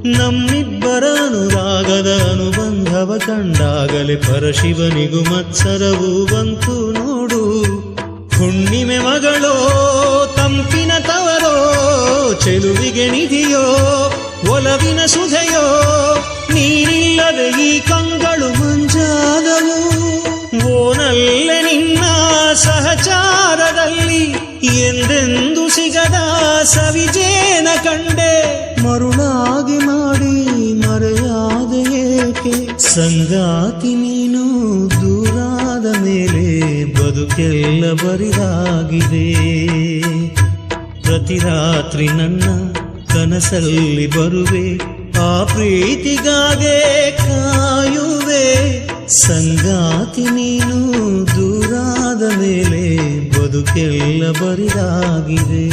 ನಮ್ಮಿಬ್ಬರ ಅನುರಾಗದ ಅನುಬಂಧವ ಕಂಡಾಗಲೇ ಪರಶಿವನಿಗೂ ಮತ್ಸರವು ಬಂತು ನೋಡು. ಹುಣ್ಣಿಮೆ ಮಗಳೋ ತಂಪಿನ ತವರೋ, ಚೆಲುವಿಗೆ ನಿಧಿಯೋ ಒಲವಿನ ಸುಧೆಯೋ, ನೀನಿಲ್ಲದೆ ಈ ಕಂಗಳು ಮಂಜಾದವು. ಓನಲ್ಲೆ ನಿನ್ನ ಸಹಚಾರದಲ್ಲಿ ಎಂದೆಂದು ಸಿಗದ ಸವಿಜೇನ ಕಂಡೆ. ಮರುಳಾಗಿ ಮಾಡಿ ಮರೆಯಾದ ಏಕೆ ಸಂಗಾತಿ ನೀನು ದೂರಾದ ಮೇಲೆ ಬದುಕೆಲ್ಲ ಬರಿದಾಗಿದೆ. ಪ್ರತಿ ರಾತ್ರಿ ನನ್ನ ಕನಸಲ್ಲಿ ಬರುವೆ, ಆ ಪ್ರೀತಿಗಾಗೆ ಕಾಯುವೆ. ಸಂಗಾತಿ ನೀನು ದೂರಾದ ಮೇಲೆ ಬದುಕೆಲ್ಲ ಬರಿದಾಗಿದೆ.